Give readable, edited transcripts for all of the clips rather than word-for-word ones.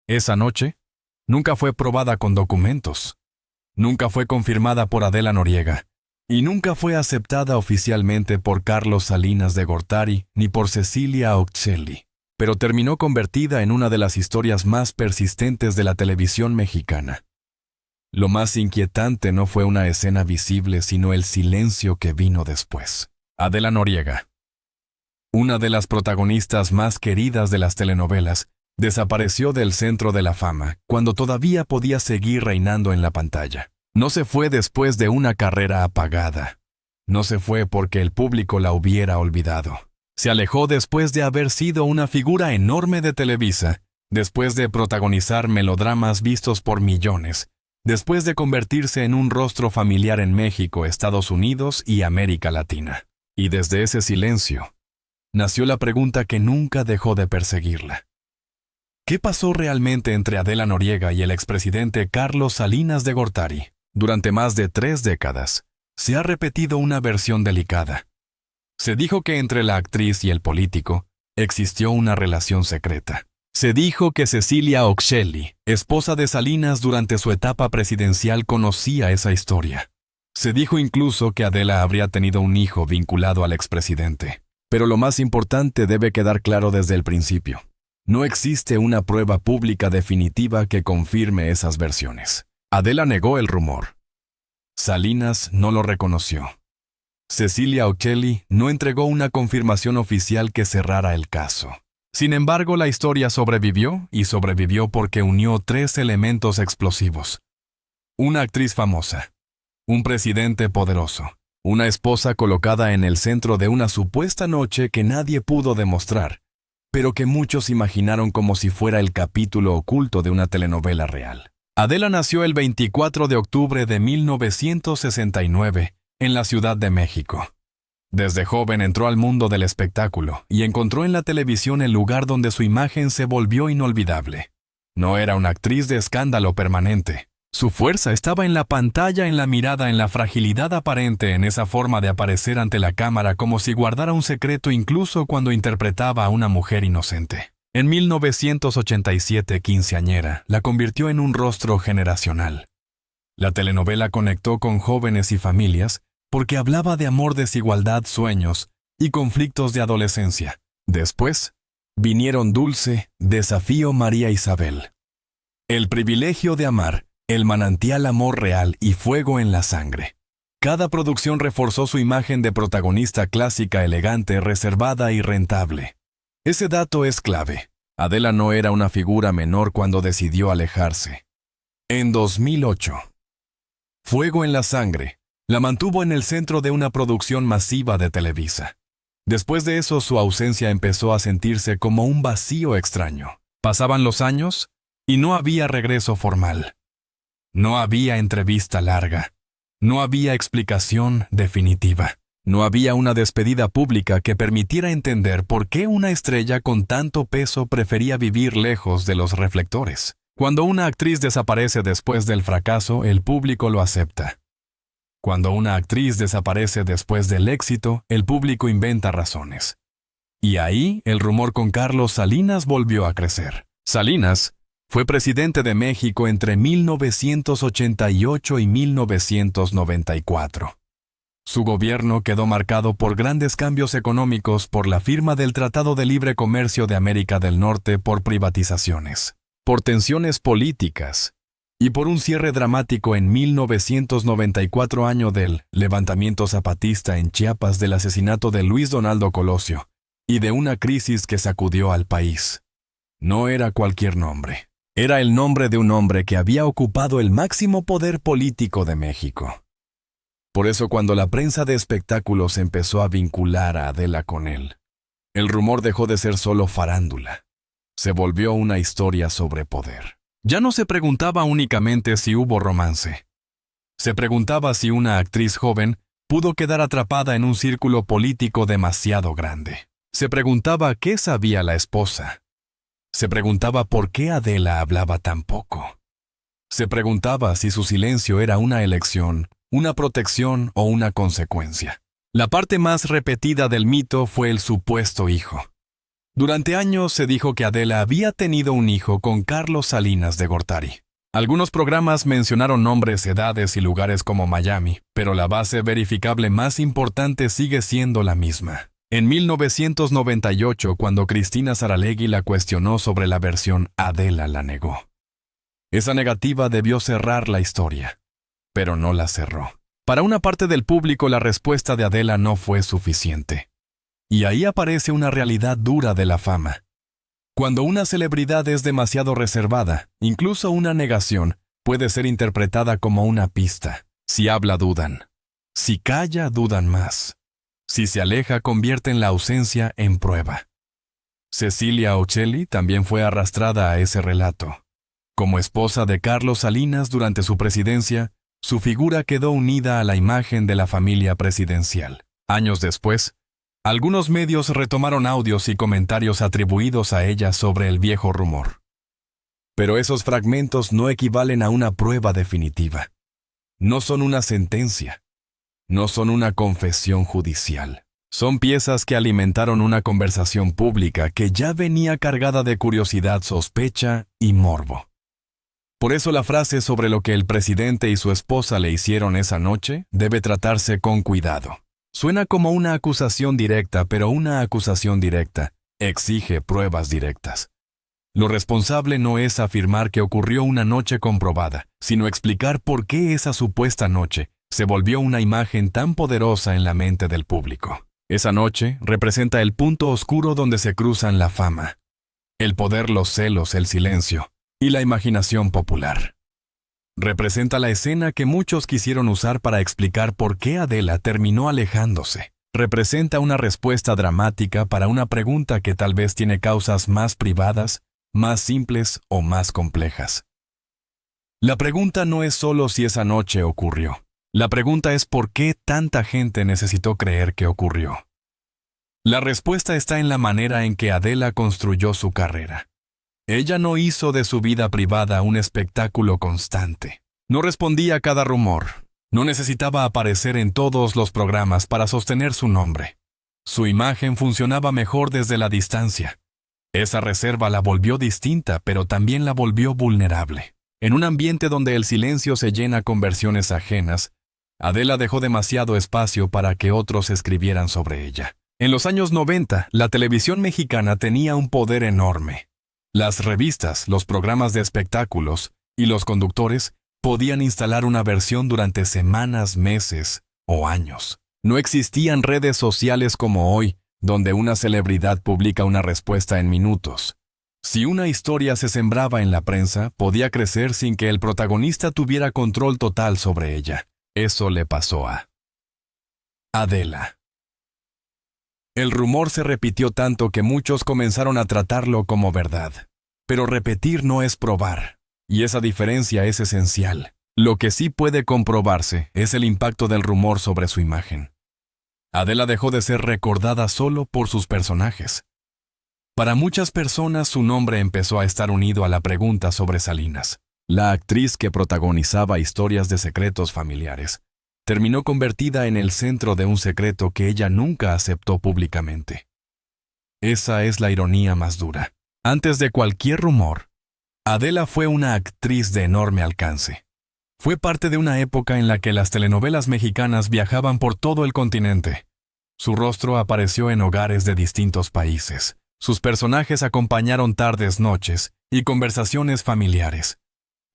Esa noche, nunca fue probada con documentos, nunca fue confirmada por Adela Noriega, y nunca fue aceptada oficialmente por Carlos Salinas de Gortari ni por Cecilia Ocelli, pero terminó convertida en una de las historias más persistentes de la televisión mexicana. Lo más inquietante no fue una escena visible, sino el silencio que vino después. Adela Noriega, una de las protagonistas más queridas de las telenovelas, desapareció del centro de la fama cuando todavía podía seguir reinando en la pantalla. No se fue después de una carrera apagada. No se fue porque el público la hubiera olvidado. Se alejó después de haber sido una figura enorme de Televisa, después de protagonizar melodramas vistos por millones, después de convertirse en un rostro familiar en México, Estados Unidos y América Latina. Y desde ese silencio, nació la pregunta que nunca dejó de perseguirla. ¿Qué pasó realmente entre Adela Noriega y el expresidente Carlos Salinas de Gortari? Durante más de 3 décadas, se ha repetido una versión delicada. Se dijo que entre la actriz y el político existió una relación secreta. Se dijo que Cecilia Ocelli, esposa de Salinas durante su etapa presidencial, conocía esa historia. Se dijo incluso que Adela habría tenido un hijo vinculado al expresidente. Pero lo más importante debe quedar claro desde el principio. No existe una prueba pública definitiva que confirme esas versiones. Adela negó el rumor. Salinas no lo reconoció. Cecilia Ocelli no entregó una confirmación oficial que cerrara el caso. Sin embargo, la historia sobrevivió, y sobrevivió porque unió 3 elementos explosivos. Una actriz famosa, un presidente poderoso, una esposa colocada en el centro de una supuesta noche que nadie pudo demostrar, pero que muchos imaginaron como si fuera el capítulo oculto de una telenovela real. Adela nació el 24 de octubre de 1969 en la Ciudad de México. Desde joven entró al mundo del espectáculo y encontró en la televisión el lugar donde su imagen se volvió inolvidable. No era una actriz de escándalo permanente. Su fuerza estaba en la pantalla, en la mirada, en la fragilidad aparente, en esa forma de aparecer ante la cámara como si guardara un secreto incluso cuando interpretaba a una mujer inocente. En 1987, quinceañera, la convirtió en un rostro generacional. La telenovela conectó con jóvenes y familias porque hablaba de amor, desigualdad, sueños y conflictos de adolescencia. Después, vinieron Dulce, Desafío, María Isabel. El privilegio de amar, El manantial, Amor real y Fuego en la sangre. Cada producción reforzó su imagen de protagonista clásica, elegante, reservada y rentable. Ese dato es clave. Adela no era una figura menor cuando decidió alejarse. En 2008, Fuego en la sangre la mantuvo en el centro de una producción masiva de Televisa. Después de eso, su ausencia empezó a sentirse como un vacío extraño. Pasaban los años y no había regreso formal. No había entrevista larga. No había explicación definitiva. No había una despedida pública que permitiera entender por qué una estrella con tanto peso prefería vivir lejos de los reflectores. Cuando una actriz desaparece después del fracaso, el público lo acepta. Cuando una actriz desaparece después del éxito, el público inventa razones. Y ahí el rumor con Carlos Salinas volvió a crecer. Salinas fue presidente de México entre 1988 y 1994. Su gobierno quedó marcado por grandes cambios económicos, por la firma del Tratado de Libre Comercio de América del Norte, por privatizaciones, por tensiones políticas y por un cierre dramático en 1994, año del levantamiento zapatista en Chiapas, del asesinato de Luis Donaldo Colosio y de una crisis que sacudió al país. No era cualquier nombre. Era el nombre de un hombre que había ocupado el máximo poder político de México. Por eso, cuando la prensa de espectáculos empezó a vincular a Adela con él, el rumor dejó de ser solo farándula. Se volvió una historia sobre poder. Ya no se preguntaba únicamente si hubo romance. Se preguntaba si una actriz joven pudo quedar atrapada en un círculo político demasiado grande. Se preguntaba qué sabía la esposa. Se preguntaba por qué Adela hablaba tan poco. Se preguntaba si su silencio era una elección, una protección o una consecuencia. La parte más repetida del mito fue el supuesto hijo. Durante años se dijo que Adela había tenido un hijo con Carlos Salinas de Gortari. Algunos programas mencionaron nombres, edades y lugares como Miami, pero la base verificable más importante sigue siendo la misma. En 1998, cuando Cristina Saralegui la cuestionó sobre la versión, Adela la negó. Esa negativa debió cerrar la historia, pero no la cerró. Para una parte del público, la respuesta de Adela no fue suficiente. Y ahí aparece una realidad dura de la fama. Cuando una celebridad es demasiado reservada, incluso una negación puede ser interpretada como una pista. Si habla, dudan. Si calla, dudan más. Si se aleja, convierten la ausencia en prueba. Cecilia Ocelli también fue arrastrada a ese relato. Como esposa de Carlos Salinas durante su presidencia, su figura quedó unida a la imagen de la familia presidencial. Años después, algunos medios retomaron audios y comentarios atribuidos a ella sobre el viejo rumor. Pero esos fragmentos no equivalen a una prueba definitiva. No son una sentencia. No son una confesión judicial. Son piezas que alimentaron una conversación pública que ya venía cargada de curiosidad, sospecha y morbo. Por eso la frase sobre lo que el presidente y su esposa le hicieron esa noche debe tratarse con cuidado. Suena como una acusación directa, pero una acusación directa exige pruebas directas. Lo responsable no es afirmar que ocurrió una noche comprobada, sino explicar por qué esa supuesta noche se volvió una imagen tan poderosa en la mente del público. Esa noche representa el punto oscuro donde se cruzan la fama, el poder, los celos, el silencio y la imaginación popular. Representa la escena que muchos quisieron usar para explicar por qué Adela terminó alejándose. Representa una respuesta dramática para una pregunta que tal vez tiene causas más privadas, más simples o más complejas. La pregunta no es solo si esa noche ocurrió. La pregunta es por qué tanta gente necesitó creer que ocurrió. La respuesta está en la manera en que Adela construyó su carrera. Ella no hizo de su vida privada un espectáculo constante. No respondía a cada rumor. No necesitaba aparecer en todos los programas para sostener su nombre. Su imagen funcionaba mejor desde la distancia. Esa reserva la volvió distinta, pero también la volvió vulnerable. En un ambiente donde el silencio se llena con versiones ajenas, Adela dejó demasiado espacio para que otros escribieran sobre ella. En los años 90, la televisión mexicana tenía un poder enorme. Las revistas, los programas de espectáculos y los conductores podían instalar una versión durante semanas, meses o años. No existían redes sociales como hoy, donde una celebridad publica una respuesta en minutos. Si una historia se sembraba en la prensa, podía crecer sin que el protagonista tuviera control total sobre ella. Eso le pasó a Adela. El rumor se repitió tanto que muchos comenzaron a tratarlo como verdad. Pero repetir no es probar, y esa diferencia es esencial. Lo que sí puede comprobarse es el impacto del rumor sobre su imagen. Adela dejó de ser recordada solo por sus personajes. Para muchas personas su nombre empezó a estar unido a la pregunta sobre Salinas. La actriz que protagonizaba historias de secretos familiares terminó convertida en el centro de un secreto que ella nunca aceptó públicamente. Esa es la ironía más dura. Antes de cualquier rumor, Adela fue una actriz de enorme alcance. Fue parte de una época en la que las telenovelas mexicanas viajaban por todo el continente. Su rostro apareció en hogares de distintos países. Sus personajes acompañaron tardes, noches y conversaciones familiares.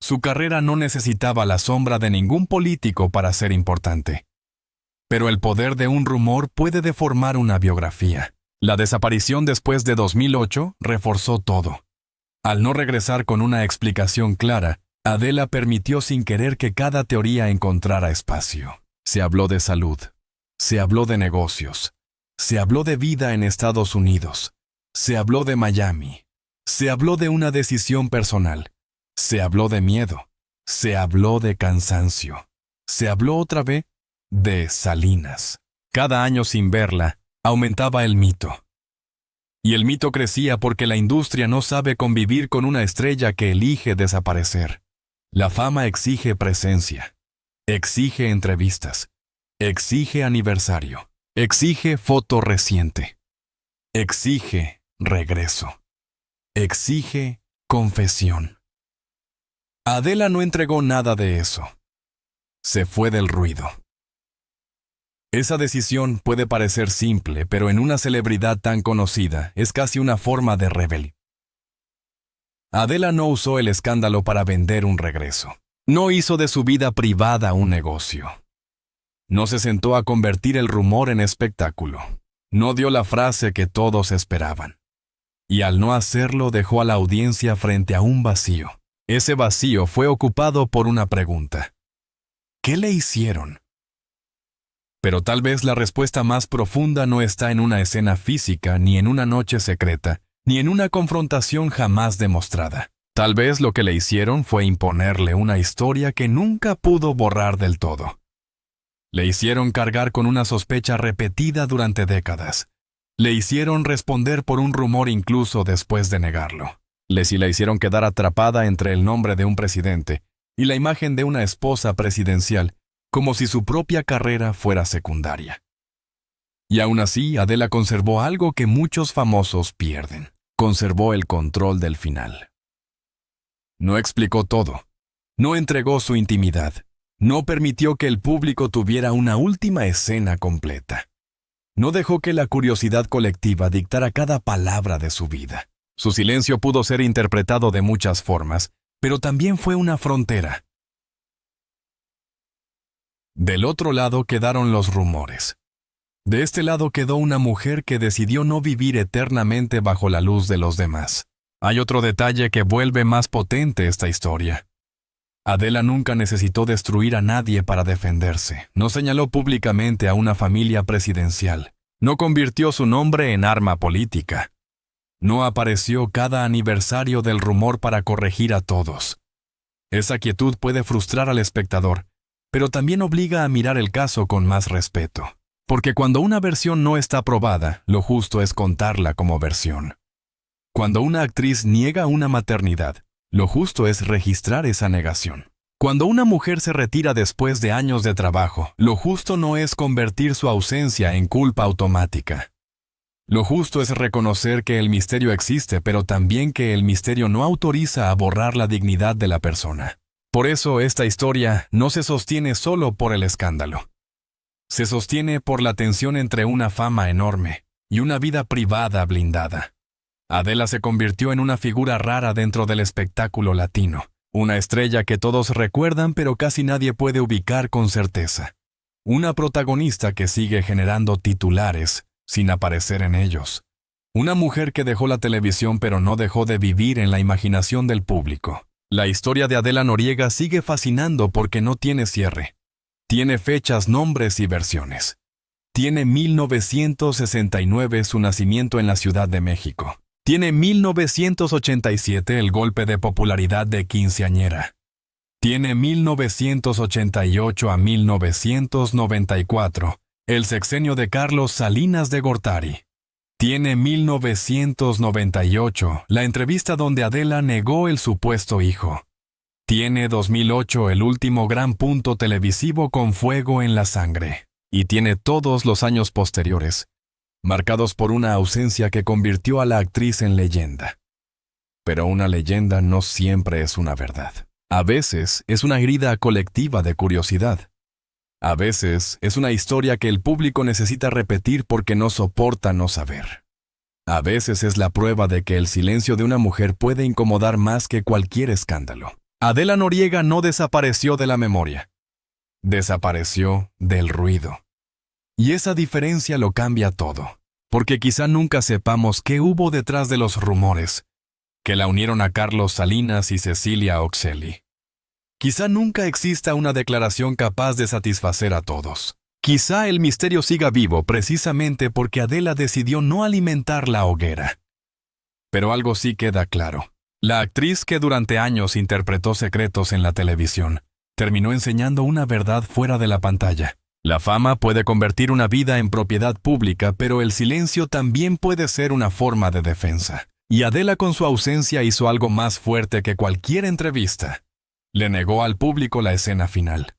Su carrera no necesitaba la sombra de ningún político para ser importante. Pero el poder de un rumor puede deformar una biografía. La desaparición después de 2008 reforzó todo. Al no regresar con una explicación clara, Adela permitió sin querer que cada teoría encontrara espacio. Se habló de salud, se habló de negocios, se habló de vida en Estados Unidos, se habló de Miami, se habló de una decisión personal, se habló de miedo, se habló de cansancio, se habló otra vez de Salinas. Cada año sin verla, aumentaba el mito. Y el mito crecía porque la industria no sabe convivir con una estrella que elige desaparecer. La fama exige presencia, exige entrevistas, exige aniversario, exige foto reciente, exige regreso. Exige confesión. Adela no entregó nada de eso. Se fue del ruido. Esa decisión puede parecer simple, pero en una celebridad tan conocida es casi una forma de rebelión. Adela no usó el escándalo para vender un regreso. No hizo de su vida privada un negocio. No se sentó a convertir el rumor en espectáculo. No dio la frase que todos esperaban. Y al no hacerlo dejó a la audiencia frente a un vacío. Ese vacío fue ocupado por una pregunta. ¿Qué le hicieron? Pero tal vez la respuesta más profunda no está en una escena física, ni en una noche secreta, ni en una confrontación jamás demostrada. Tal vez lo que le hicieron fue imponerle una historia que nunca pudo borrar del todo. Le hicieron cargar con una sospecha repetida durante décadas. Le hicieron responder por un rumor incluso después de negarlo. La hicieron quedar atrapada entre el nombre de un presidente y la imagen de una esposa presidencial, como si su propia carrera fuera secundaria. Y aún así, Adela conservó algo que muchos famosos pierden. Conservó el control del final. No explicó todo. No entregó su intimidad. No permitió que el público tuviera una última escena completa. No dejó que la curiosidad colectiva dictara cada palabra de su vida. Su silencio pudo ser interpretado de muchas formas, pero también fue una frontera. Del otro lado quedaron los rumores. De este lado quedó una mujer que decidió no vivir eternamente bajo la luz de los demás. Hay otro detalle que vuelve más potente esta historia. Adela nunca necesitó destruir a nadie para defenderse. No señaló públicamente a una familia presidencial. No convirtió su nombre en arma política. No apareció cada aniversario del rumor para corregir a todos. Esa quietud puede frustrar al espectador, pero también obliga a mirar el caso con más respeto. Porque cuando una versión no está probada, lo justo es contarla como versión. Cuando una actriz niega una maternidad, lo justo es registrar esa negación. Cuando una mujer se retira después de años de trabajo, lo justo no es convertir su ausencia en culpa automática. Lo justo es reconocer que el misterio existe, pero también que el misterio no autoriza a borrar la dignidad de la persona. Por eso esta historia no se sostiene solo por el escándalo. Se sostiene por la tensión entre una fama enorme y una vida privada blindada. Adela se convirtió en una figura rara dentro del espectáculo latino, una estrella que todos recuerdan pero casi nadie puede ubicar con certeza. Una protagonista que sigue generando titulares sin aparecer en ellos. Una mujer que dejó la televisión pero no dejó de vivir en la imaginación del público. La historia de Adela Noriega sigue fascinando porque no tiene cierre. Tiene fechas, nombres y versiones. Tiene 1969 su nacimiento en la Ciudad de México. Tiene 1987 el golpe de popularidad de quinceañera. Tiene 1988 a 1994 el sexenio de Carlos Salinas de Gortari. Tiene 1998 la entrevista donde Adela negó el supuesto hijo. Tiene 2008 el último gran punto televisivo con Fuego en la sangre. Y tiene todos los años posteriores, marcados por una ausencia que convirtió a la actriz en leyenda. Pero una leyenda no siempre es una verdad. A veces es una grida colectiva de curiosidad. A veces es una historia que el público necesita repetir porque no soporta no saber. A veces es la prueba de que el silencio de una mujer puede incomodar más que cualquier escándalo. Adela Noriega no desapareció de la memoria. Desapareció del ruido. Y esa diferencia lo cambia todo, porque quizá nunca sepamos qué hubo detrás de los rumores que la unieron a Carlos Salinas y Cecilia Oxelli. Quizá nunca exista una declaración capaz de satisfacer a todos. Quizá el misterio siga vivo precisamente porque Adela decidió no alimentar la hoguera. Pero algo sí queda claro. La actriz que durante años interpretó secretos en la televisión terminó enseñando una verdad fuera de la pantalla. La fama puede convertir una vida en propiedad pública, pero el silencio también puede ser una forma de defensa. Y Adela con su ausencia hizo algo más fuerte que cualquier entrevista. Le negó al público la escena final.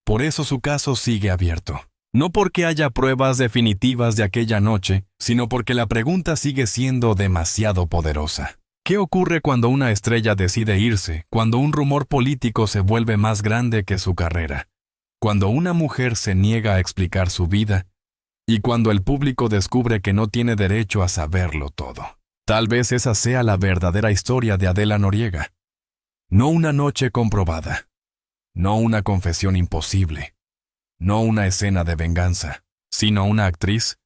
Por eso su caso sigue abierto. No porque haya pruebas definitivas de aquella noche, sino porque la pregunta sigue siendo demasiado poderosa. ¿Qué ocurre cuando una estrella decide irse, cuando un rumor político se vuelve más grande que su carrera, cuando una mujer se niega a explicar su vida y cuando el público descubre que no tiene derecho a saberlo todo? Tal vez esa sea la verdadera historia de Adela Noriega. No una noche comprobada, no una confesión imposible, no una escena de venganza, sino una actriz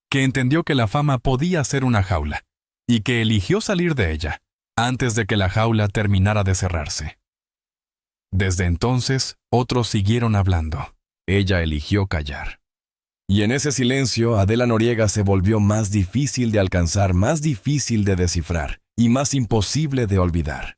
que entendió que la fama podía ser una jaula y que eligió salir de ella antes de que la jaula terminara de cerrarse. Desde entonces, otros siguieron hablando. Ella eligió callar. Y en ese silencio, Adela Noriega se volvió más difícil de alcanzar, más difícil de descifrar y más imposible de olvidar.